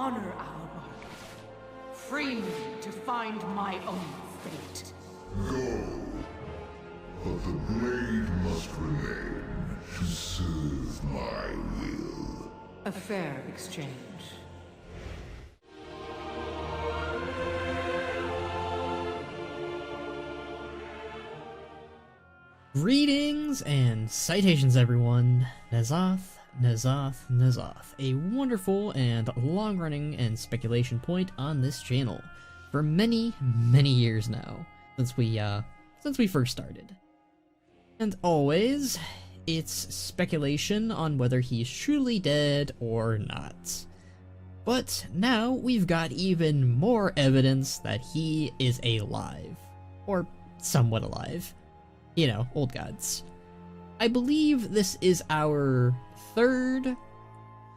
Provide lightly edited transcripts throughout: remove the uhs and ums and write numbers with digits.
honor our bargain. Free me to find my own fate. Go, but the blade must remain to serve my will. A fair exchange. Greetings and citations, everyone. Nya'lotha. A wonderful and long-running and speculation point on this channel for many, many years now, since we first started. And always, it's speculation on whether he's truly dead or not. But now we've got even more evidence that he is alive. Or somewhat alive. You know, old gods. I believe this is our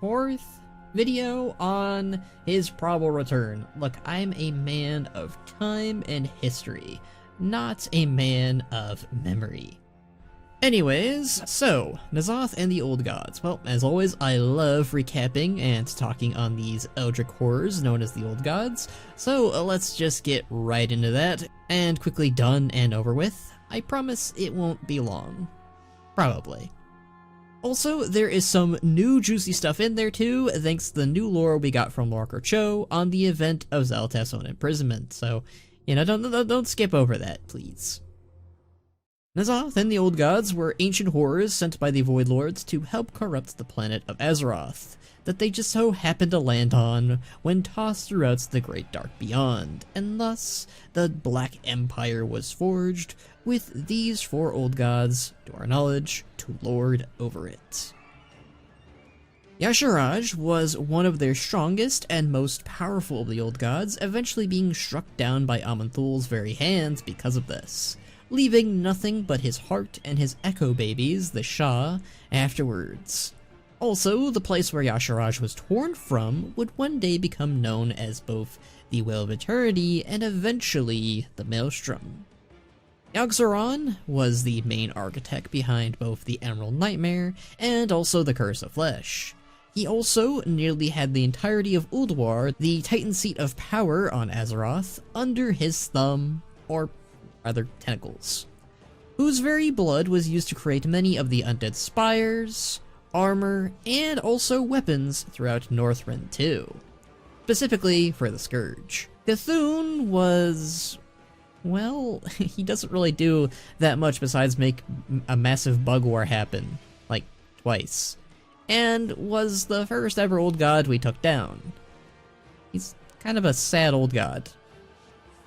fourth video on his probable return. Look, I'm a man of time and history, not a man of memory. Anyways, so, Nya'lotha and the Old Gods. Well, as always, I love recapping and talking on these eldritch horrors known as the Old Gods, so let's just get right into that, and quickly done and over with. I promise it won't be long. Probably. Also, there is some new juicy stuff in there too, thanks to the new lore we got from Lorca Cho on the event of Xal'atath's own imprisonment, so, you know, don't skip over that, please. Nya'lotha and the Old Gods were ancient horrors sent by the Void Lords to help corrupt the planet of Azeroth, that they just so happened to land on when tossed throughout the Great Dark Beyond, and thus the Black Empire was forged, with these four Old Gods, to our knowledge, to lord over it. Yogg-saron was one of their strongest and most powerful of the Old Gods, eventually being struck down by Aman'Thul's very hands because of this, leaving nothing but his heart and his echo babies, the Shah, afterwards. Also, the place where Yogg-saron was torn from would one day become known as both the Well of Eternity and eventually the Maelstrom. Yogg-saron was the main architect behind both the Emerald Nightmare and also the Curse of Flesh. He also nearly had the entirety of Ulduar, the Titan seat of power on Azeroth, under his thumb, or rather tentacles, whose very blood was used to create many of the undead spires, armor, and also weapons throughout Northrend too, specifically for the Scourge. Cthulhu was, well, he doesn't really do that much besides make a massive bug war happen, like, twice, and was the first ever Old God we took down. He's kind of a sad old god.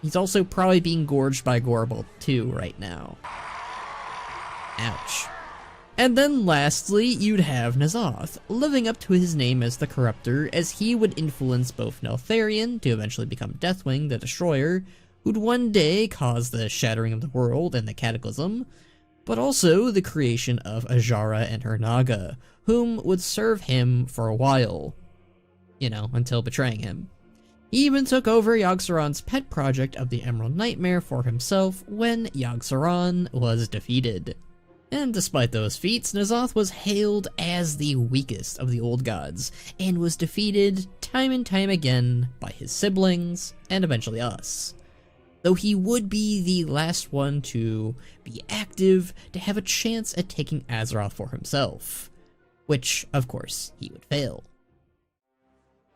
He's also probably being gorged by Gorbel too right now. Ouch. And then lastly, you'd have Nya'lotha, living up to his name as the Corruptor, as he would influence both Neltharion to eventually become Deathwing, the Destroyer, who'd one day cause the shattering of the world and the Cataclysm, but also the creation of Azshara and her Naga, whom would serve him for a while, you know, until betraying him. He even took over Yogg-saron's pet project of the Emerald Nightmare for himself when Yogg-saron was defeated. And despite those feats, Nya'lotha was hailed as the weakest of the Old Gods, and was defeated time and time again by his siblings, and eventually us. Though he would be the last one to be active, to have a chance at taking Azeroth for himself, which, of course, he would fail.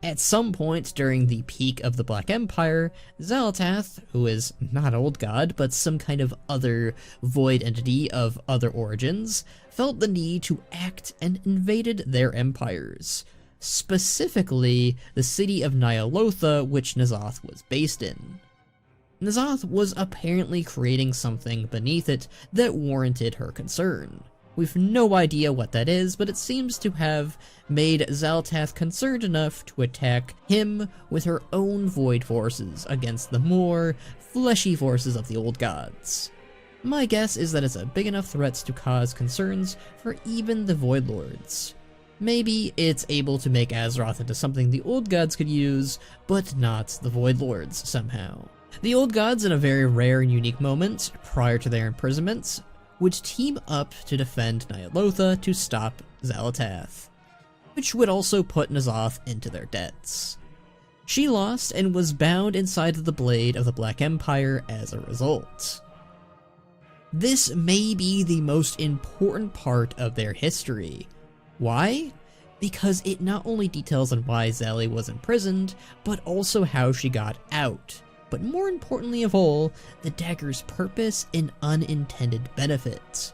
At some point during the peak of the Black Empire, Xal'atath, who is not Old God, but some kind of other void entity of other origins, felt the need to act and invaded their empires, specifically the city of Nya'lotha, which Nya'lotha was based in. Nya'lotha was apparently creating something beneath it that warranted her concern. We've no idea what that is, but it seems to have made Xal'atath concerned enough to attack him with her own void forces against the more fleshy forces of the Old Gods. My guess is that it's a big enough threat to cause concerns for even the Void Lords. Maybe it's able to make Azeroth into something the Old Gods could use, but not the Void Lords somehow. The Old Gods, in a very rare and unique moment, prior to their imprisonments, would team up to defend Nya'lotha to stop Xal'atath, which would also put Nya'lotha into their debts. She lost and was bound inside of the blade of the Black Empire as a result. This may be the most important part of their history. Why? Because it not only details on why Xally was imprisoned, but also how she got out. But more importantly of all, the dagger's purpose and unintended benefits.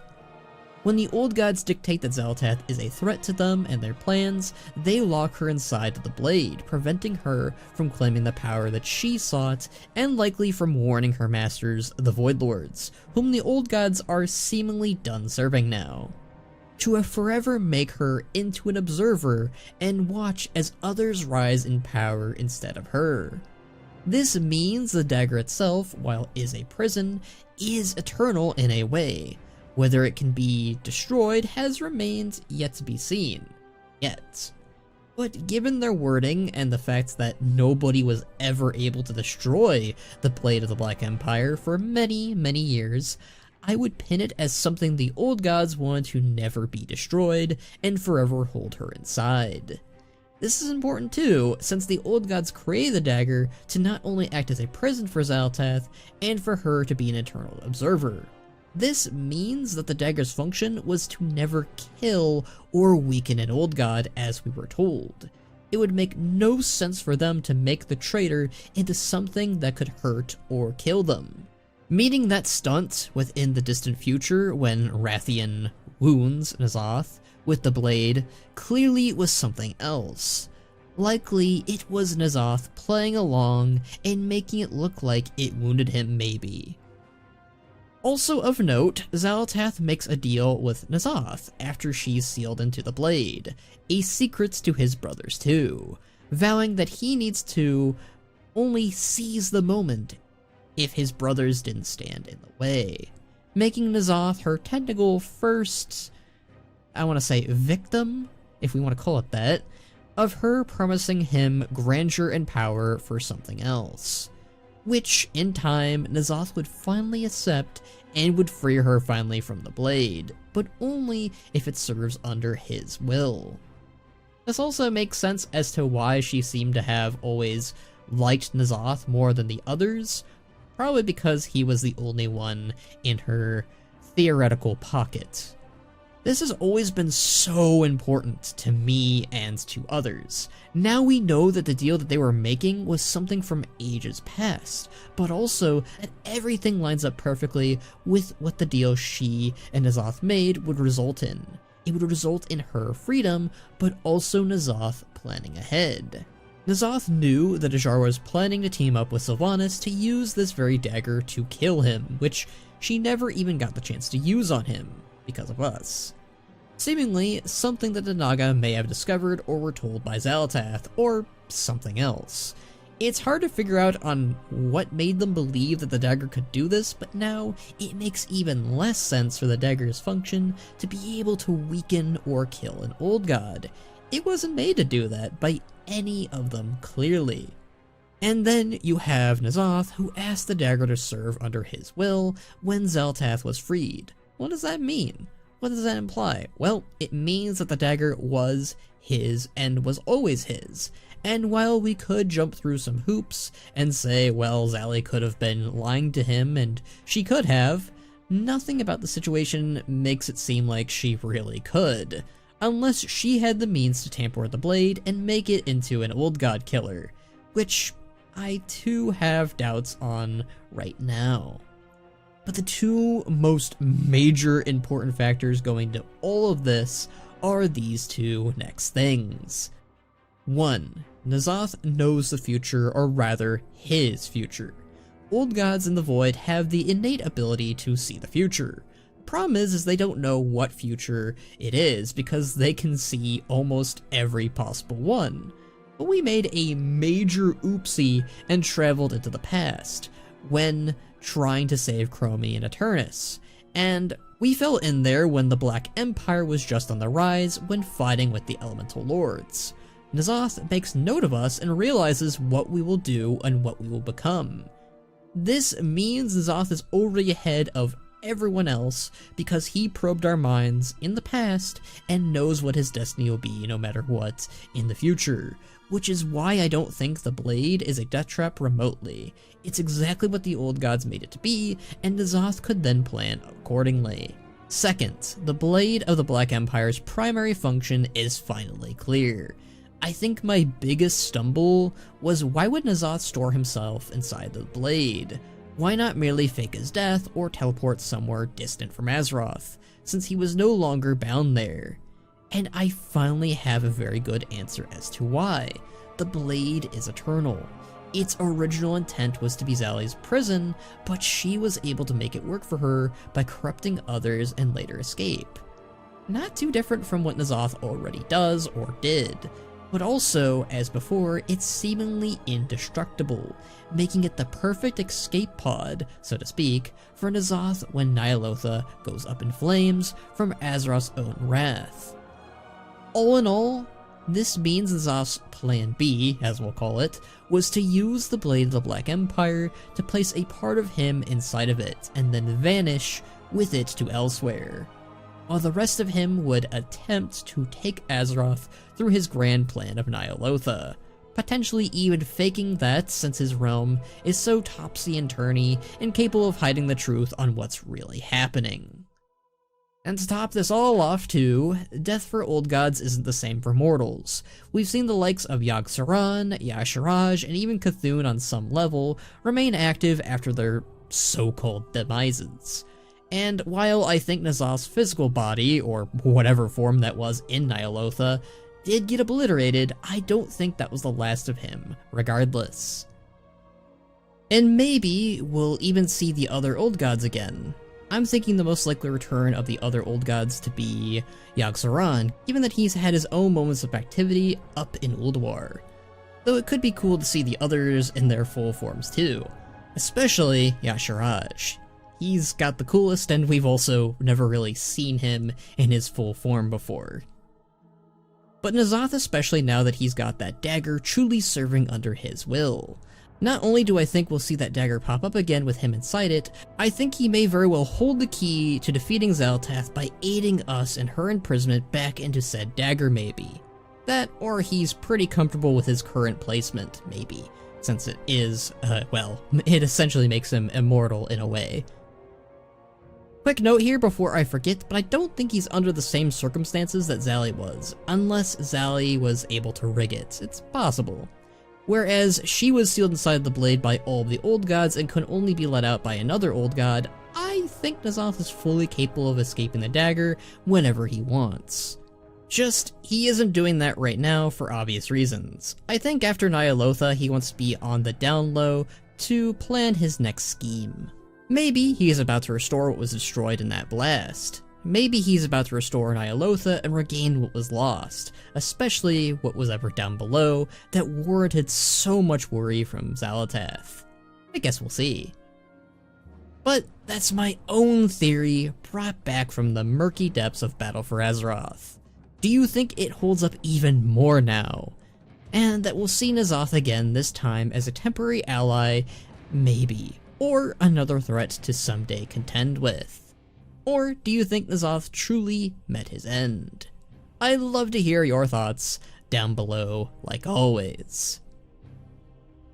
When the old gods dictate that Xal'atath is a threat to them and their plans, they lock her inside the blade, preventing her from claiming the power that she sought, and likely from warning her masters, the Void Lords, whom the old gods are seemingly done serving now. To forever make her into an observer and watch as others rise in power instead of her. This means the dagger itself, while is a prison, is eternal in a way. Whether it can be destroyed has remained yet to be seen. Yet. But given their wording and the fact that nobody was ever able to destroy the blade of the Black Empire for many, many years, I would pin it as something the old gods wanted to never be destroyed and forever hold her inside. This is important too, since the old gods created the dagger to not only act as a prison for Xal'atath, and for her to be an eternal observer. This means that the dagger's function was to never kill or weaken an old god, as we were told. It would make no sense for them to make the traitor into something that could hurt or kill them. Meeting that stunt within the distant future when Rathian wounds Nya'lotha with the blade clearly was something else. Likely it was Nya'lotha playing along and making it look like it wounded him maybe. Also of note, Xal'atath makes a deal with Nya'lotha after she's sealed into the blade, a secret to his brothers too, vowing that he needs to only seize the moment if his brothers didn't stand in the way, making Nya'lotha her technical first, I want to say victim, if we want to call it that, of her promising him grandeur and power for something else. Which, in time, Nya'lotha would finally accept and would free her finally from the blade, but only if it serves under his will. This also makes sense as to why she seemed to have always liked Nya'lotha more than the others, probably because he was the only one in her theoretical pocket. This has always been so important to me and to others. Now we know that the deal that they were making was something from ages past, but also that everything lines up perfectly with what the deal she and Nya'lotha made would result in. It would result in her freedom, but also Nya'lotha planning ahead. Nya'lotha knew that Ajar was planning to team up with Sylvanas to use this very dagger to kill him, which she never even got the chance to use on him, because of us. Seemingly, something that the Naga may have discovered or were told by Xal'atath, or something else. It's hard to figure out on what made them believe that the dagger could do this, but now it makes even less sense for the dagger's function to be able to weaken or kill an old god. It wasn't made to do that by any of them, clearly. And then you have Nya'lotha, who asked the dagger to serve under his will when Xal'atath was freed. What does that mean? What does that imply? Well, it means that the dagger was his and was always his. And while we could jump through some hoops and say, well, Xally could have been lying to him, and she could have, nothing about the situation makes it seem like she really could. Unless she had the means to tamper with the blade and make it into an old god killer. Which I too have doubts on right now. But the two most major important factors going to all of this are these two next things. 1. Nya'lotha knows the future, or rather, his future. Old gods in the Void have the innate ability to see the future. The problem is they don't know what future it is, because they can see almost every possible one. But we made a major oopsie and traveled into the past, when trying to save Chromie and Eternus, and we fell in there when the Black Empire was just on the rise when fighting with the Elemental Lords. Nya'lotha makes note of us and realizes what we will do and what we will become. This means Nya'lotha is already ahead of everyone else because he probed our minds in the past and knows what his destiny will be no matter what in the future, which is why I don't think the blade is a death trap remotely. It's exactly what the old gods made it to be, and N'Zoth could then plan accordingly. Second, the blade of the Black Empire's primary function is finally clear. I think my biggest stumble was, why would N'Zoth store himself inside the blade? Why not merely fake his death or teleport somewhere distant from Azeroth, since he was no longer bound there? And I finally have a very good answer as to why. The blade is eternal. Its original intent was to be Xally's prison, but she was able to make it work for her by corrupting others and later escape. Not too different from what N'Zoth already does or did, but also, as before, it's seemingly indestructible, making it the perfect escape pod, so to speak, for N'Zoth when Nya'lotha goes up in flames from Azeroth's own wrath. All in all, this means N'Zoth's plan B, as we'll call it, was to use the Blade of the Black Empire to place a part of him inside of it, and then vanish with it to elsewhere, while the rest of him would attempt to take Azeroth through his grand plan of Nya'lotha, potentially even faking that since his realm is so topsy-and-turny and capable of hiding the truth on what's really happening. And to top this all off too, death for old gods isn't the same for mortals. We've seen the likes of Yogg-saron, Y'Shaarj, and even Cthulhu on some level remain active after their so-called demises. And while I think N'Zoth's physical body, or whatever form that was in Nya'lotha, did get obliterated, I don't think that was the last of him, regardless. And maybe we'll even see the other old gods again. I'm thinking the most likely return of the other old gods to be Yogg-saron, given that he's had his own moments of activity up in Ulduar. Though it could be cool to see the others in their full forms too, especially Y'Shaarj. He's got the coolest, and we've also never really seen him in his full form before. But N'Zoth, especially now that he's got that dagger truly serving under his will. Not only do I think we'll see that dagger pop up again with him inside it, I think he may very well hold the key to defeating Xal'atath by aiding us in her imprisonment back into said dagger maybe. That, or he's pretty comfortable with his current placement, maybe, since it is, well, it essentially makes him immortal in a way. Quick note here before I forget, but I don't think he's under the same circumstances that Xally was, unless Xally was able to rig it. It's possible. Whereas she was sealed inside the blade by all of the old gods and could only be let out by another old god, I think N'Zoth is fully capable of escaping the dagger whenever he wants. Just, he isn't doing that right now for obvious reasons. I think after Nya'lotha he wants to be on the down low to plan his next scheme. Maybe he is about to restore what was destroyed in that blast. Maybe he's about to restore Nya'lotha and regain what was lost, especially what was ever down below that warranted so much worry from Xal'atath. I guess we'll see. But that's my own theory brought back from the murky depths of Battle for Azeroth. Do you think it holds up even more now? And that we'll see N'Zoth again, this time as a temporary ally, maybe, or another threat to someday contend with? Or do you think N'Zoth truly met his end? I'd love to hear your thoughts down below, like always.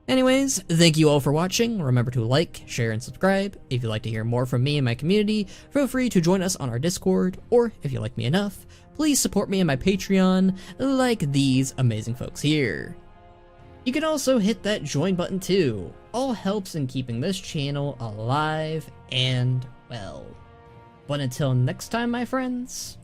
Anyways, thank you all for watching. Remember to like, share, and subscribe. If you'd like to hear more from me and my community, feel free to join us on our Discord, or if you like me enough, please support me on my Patreon, like these amazing folks here. You can also hit that join button too. All helps in keeping this channel alive and well. But until next time, my friends,